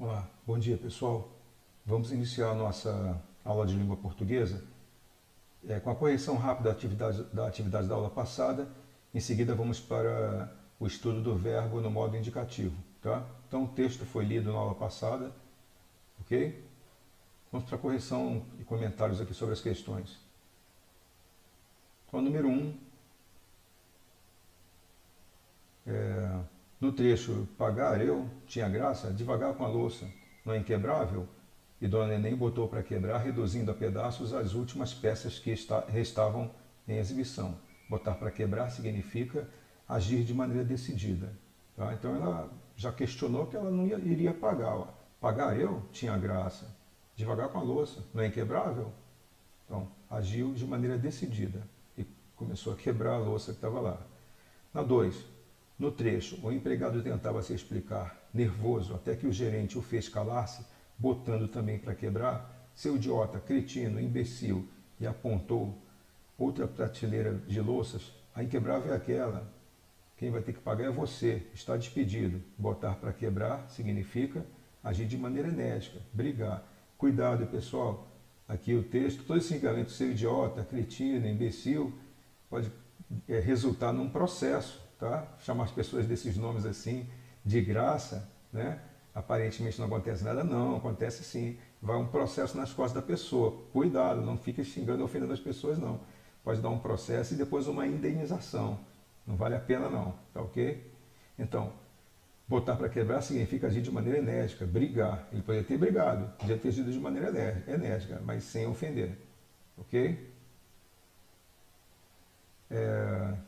Olá, bom dia pessoal. Vamos iniciar a nossa aula de língua portuguesa com a correção rápida da atividade da aula passada. Em seguida vamos para o estudo do verbo no modo indicativo. Tá? Então o texto foi lido na aula passada, ok? Vamos para a correção e comentários aqui sobre as questões. Então, número 1, no trecho pagar eu, tinha graça, devagar com a louça, não é inquebrável? E Dona Neném botou para quebrar, reduzindo a pedaços as últimas peças que restavam em exibição. Botar para quebrar significa agir de maneira decidida. Tá? Então ela já questionou que ela não iria pagar. Ó. Pagar eu? Tinha graça. Devagar com a louça. Não é inquebrável? Então, agiu de maneira decidida e começou a quebrar a louça que estava lá. Na 2, no trecho, o empregado tentava se explicar, nervoso, até que o gerente o fez calar-se, botando também para quebrar, seu idiota, cretino, imbecil, e apontou outra prateleira de louças. A inquebrável é aquela. Quem vai ter que pagar é você. Está despedido. Botar para quebrar significa agir de maneira enérgica, brigar. Cuidado, pessoal. Aqui o texto, todo esse xingamento, seu idiota, cretino, imbecil, pode resultar num processo, tá? Chamar as pessoas desses nomes assim, de graça, né? Aparentemente não acontece nada, não, acontece sim. Vai um processo nas costas da pessoa. Cuidado, não fique xingando e ofendendo as pessoas, não. Pode dar um processo e depois uma indenização. Não vale a pena, não, tá ok? Então, botar para quebrar significa agir de maneira enérgica, brigar. Ele poderia ter brigado, podia ter agido de maneira enérgica, mas sem ofender, ok?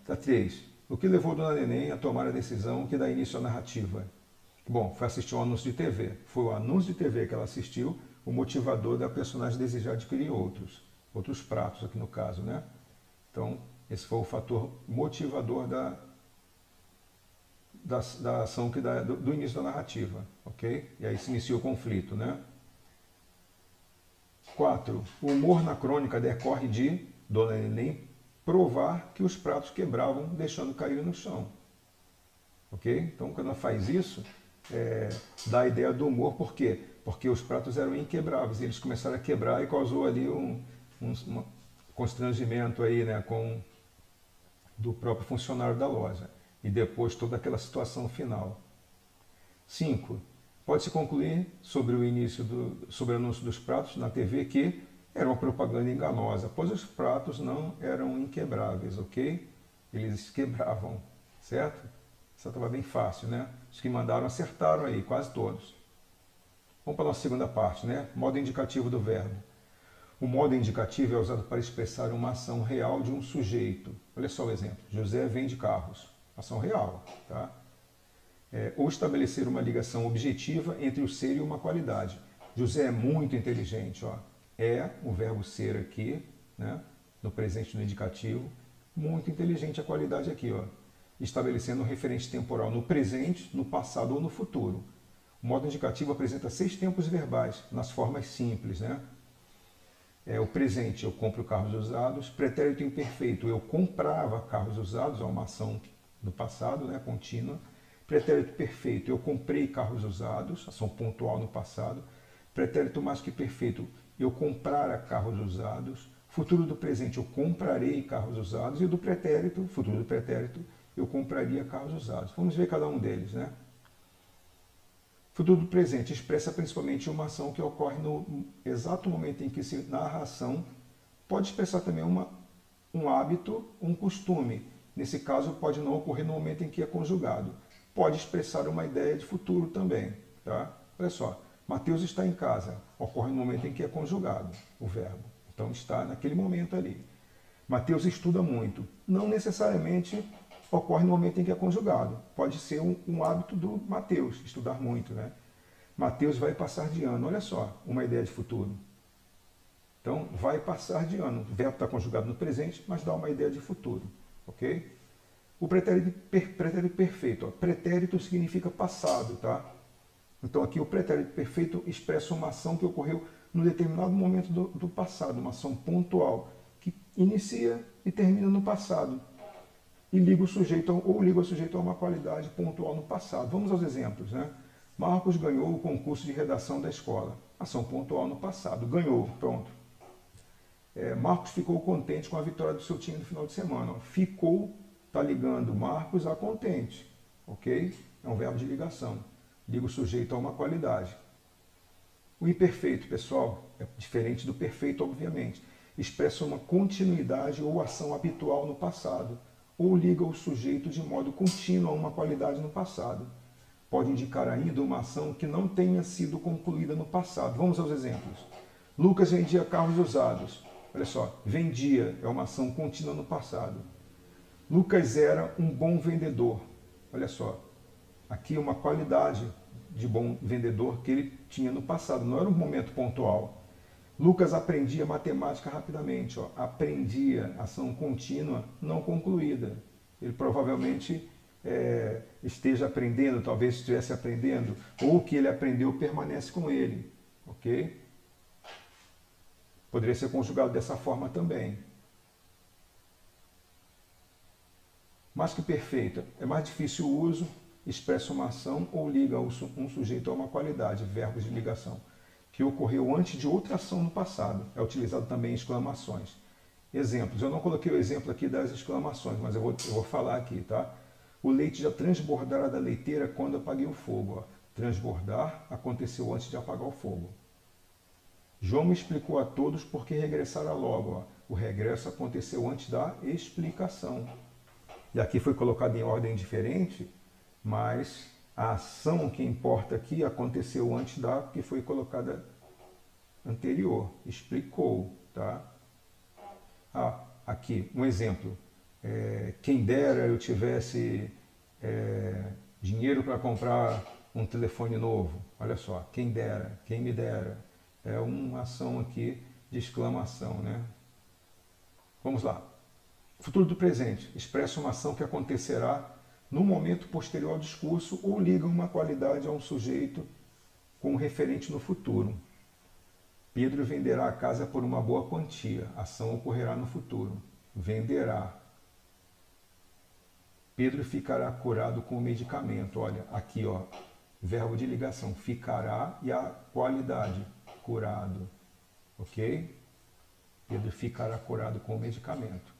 Tá 3. O que levou Dona Neném a tomar a decisão que dá início à narrativa? Bom, foi assistir um anúncio de TV. Foi o anúncio de TV que ela assistiu, o motivador da personagem desejar adquirir outros pratos aqui no caso, né? Então, esse foi o fator motivador da ação que do início da narrativa, ok? E aí se inicia o conflito, né? 4. O humor na crônica decorre de Dona Neném provar que os pratos quebravam, deixando cair no chão. Ok? Então, quando ela faz isso, dá a ideia do humor. Por quê? Porque os pratos eram inquebráveis. Eles começaram a quebrar e causou ali um constrangimento aí, né, do próprio funcionário da loja. E depois toda aquela situação final. 5. Pode-se concluir sobre sobre o anúncio dos pratos na TV que era uma propaganda enganosa, pois os pratos não eram inquebráveis, ok? Eles quebravam, certo? Isso estava bem fácil, né? Os que mandaram acertaram aí, quase todos. Vamos para a nossa segunda parte, né? Modo indicativo do verbo. O modo indicativo é usado para expressar uma ação real de um sujeito. Olha só o exemplo. José vende carros. Ação real, tá? Ou estabelecer uma ligação objetiva entre o ser e uma qualidade. José é muito inteligente, ó. É o verbo ser aqui, né? No presente no indicativo. Muito inteligente a qualidade aqui, ó. Estabelecendo um referente temporal no presente, no passado ou no futuro. O modo indicativo apresenta 6 tempos verbais, nas formas simples, né? O presente, eu compro carros usados. Pretérito imperfeito, eu comprava carros usados, é uma ação do passado, né, contínua. Pretérito perfeito, eu comprei carros usados, ação pontual no passado. Pretérito mais que perfeito, eu comprara carros usados. Futuro do presente, eu comprarei carros usados. E do pretérito, futuro do pretérito, eu compraria carros usados. Vamos ver cada um deles, né? Futuro do presente expressa principalmente uma ação que ocorre no exato momento em que se narra a ação. Pode expressar também um hábito, um costume. Nesse caso, pode não ocorrer no momento em que é conjugado. Pode expressar uma ideia de futuro também. Tá? Olha só, Mateus está em casa. Ocorre no momento em que é conjugado o verbo. Então está naquele momento ali. Mateus estuda muito. Não necessariamente ocorre no momento em que é conjugado. Pode ser um hábito do Mateus, estudar muito, né? Mateus vai passar de ano. Olha só, uma ideia de futuro. Então, vai passar de ano. O verbo está conjugado no presente, mas dá uma ideia de futuro. Ok? O pretérito perfeito. Ó. Pretérito significa passado, tá? Então, aqui o pretérito perfeito expressa uma ação que ocorreu num determinado momento do passado, uma ação pontual, que inicia e termina no passado. E liga o sujeito a uma qualidade pontual no passado. Vamos aos exemplos, né? Marcos ganhou o concurso de redação da escola. Ação pontual no passado. Ganhou, pronto. Marcos ficou contente com a vitória do seu time no final de semana. Ficou, está ligando Marcos a contente. Ok? É um verbo de ligação. Liga o sujeito a uma qualidade. O imperfeito, pessoal, é diferente do perfeito, obviamente. Expressa uma continuidade ou ação habitual no passado, ou liga o sujeito de modo contínuo a uma qualidade no passado. Pode indicar ainda uma ação que não tenha sido concluída no passado. Vamos aos exemplos. Lucas vendia carros usados. Olha só, vendia é uma ação contínua no passado. Lucas era um bom vendedor. Olha só, aqui uma qualidade de bom vendedor que ele tinha no passado, não era um momento pontual. Lucas aprendia matemática rapidamente, ó. Aprendia, ação contínua, não concluída. Ele provavelmente esteja aprendendo, talvez estivesse aprendendo, ou o que ele aprendeu permanece com ele, ok? Poderia ser conjugado dessa forma também. Mais que perfeita, é mais difícil o uso, expressa uma ação ou liga um sujeito a uma qualidade, verbos de ligação, que ocorreu antes de outra ação no passado. É utilizado também em exclamações. Exemplos. Eu não coloquei o exemplo aqui das exclamações, mas eu vou falar aqui, tá? O leite já transbordará da leiteira quando apaguei o fogo. Ó. Transbordar aconteceu antes de apagar o fogo. João me explicou a todos porque regressará logo. Ó. O regresso aconteceu antes da explicação. E aqui foi colocado em ordem diferente, mas a ação que importa aqui aconteceu antes da que foi colocada anterior. Explicou, tá? Aqui, um exemplo. Quem dera eu tivesse dinheiro para comprar um telefone novo. Olha só, quem dera, quem me dera. É uma ação aqui de exclamação, né? Vamos lá. Futuro do presente. Expressa uma ação que acontecerá no momento posterior ao discurso ou liga uma qualidade a um sujeito com um referente no futuro. Pedro venderá a casa por uma boa quantia. A ação ocorrerá no futuro. Venderá. Pedro ficará curado com o medicamento. Olha, aqui, ó, verbo de ligação. Ficará e a qualidade. Curado. Ok? Pedro ficará curado com o medicamento.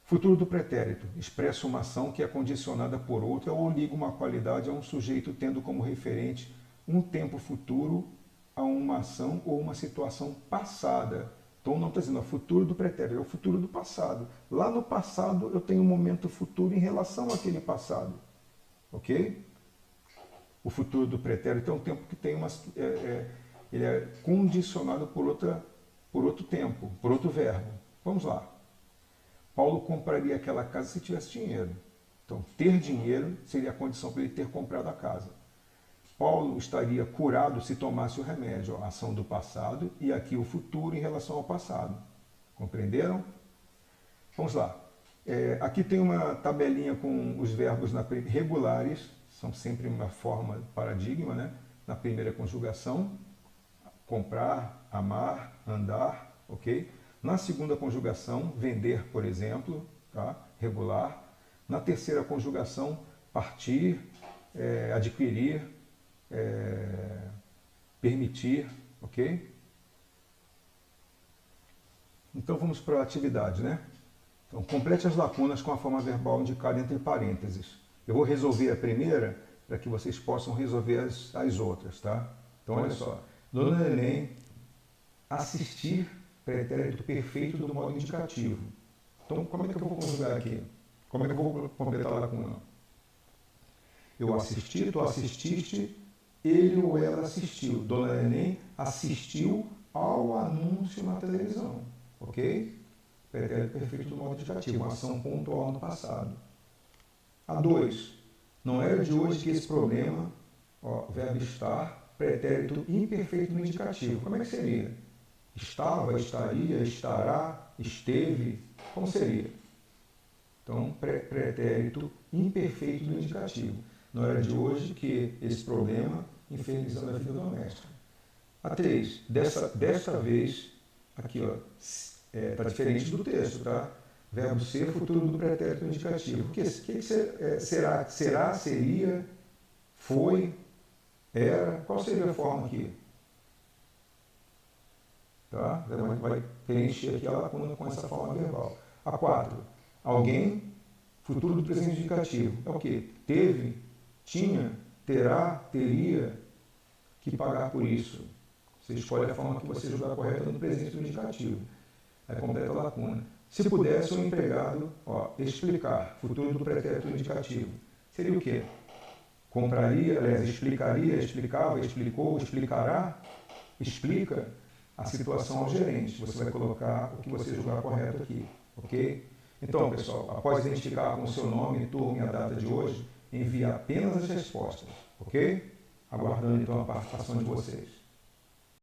Futuro do pretérito. Expressa uma ação que é condicionada por outra ou liga uma qualidade a um sujeito tendo como referente um tempo futuro a uma ação ou uma situação passada. Então não está dizendo o futuro do pretérito, é o futuro do passado. Lá no passado eu tenho um momento futuro em relação àquele passado. Ok? O futuro do pretérito é um tempo que tem ele é condicionado por outro tempo, por outro verbo. Vamos lá. Paulo compraria aquela casa se tivesse dinheiro. Então, ter dinheiro seria a condição para ele ter comprado a casa. Paulo estaria curado se tomasse o remédio, a ação do passado, e aqui o futuro em relação ao passado. Compreenderam? Vamos lá. Aqui tem uma tabelinha com os verbos regulares, são sempre uma forma paradigma, né? Na primeira conjugação, comprar, amar, andar, ok? Na segunda conjugação, vender, por exemplo, tá? Regular. Na terceira conjugação, partir, adquirir, permitir, ok? Então vamos para a atividade, né? Então, complete as lacunas com a forma verbal indicada entre parênteses. Eu vou resolver a primeira para que vocês possam resolver as outras, tá? Então, olha só. Dona Neném, assistir, pretérito perfeito do modo indicativo. Então, como é que eu vou conjugar aqui? Como é que eu vou completar a lacuna? Eu assisti, tu assististe, ele ou ela assistiu. Dona Neném assistiu ao anúncio na televisão. Ok? Pretérito perfeito do modo indicativo, uma ação pontual no passado. A 2. Não era de hoje que esse problema, verbo estar, pretérito imperfeito no indicativo. Como é que seria? Estava, estaria, estará, esteve. Como seria? Então, pretérito imperfeito no indicativo. Não era de hoje que esse problema infernizando a vida doméstica. A 3. Desta vez, aqui, ó, está diferente do texto, tá? Verbo ser, futuro do pretérito indicativo. O que será, seria, foi, Era. Qual seria a forma aqui? Tá? Vai preencher aqui a lacuna com essa forma verbal. A 4. Alguém, futuro do presente indicativo. É o quê? Teve, tinha, terá, teria que pagar por isso. Você escolhe a forma que você julgar correta no presente do indicativo. Aí completa a lacuna. Se pudesse um empregado explicar, futuro do pretérito indicativo, seria o quê? Compraria, aliás, explicaria, explicava, explicou, explicará, explica a situação ao gerente. Você vai colocar o que você julgar correto aqui, ok? Então, pessoal, após identificar com o seu nome, turma e a data de hoje, envie apenas as respostas, ok? Aguardando então a participação de vocês.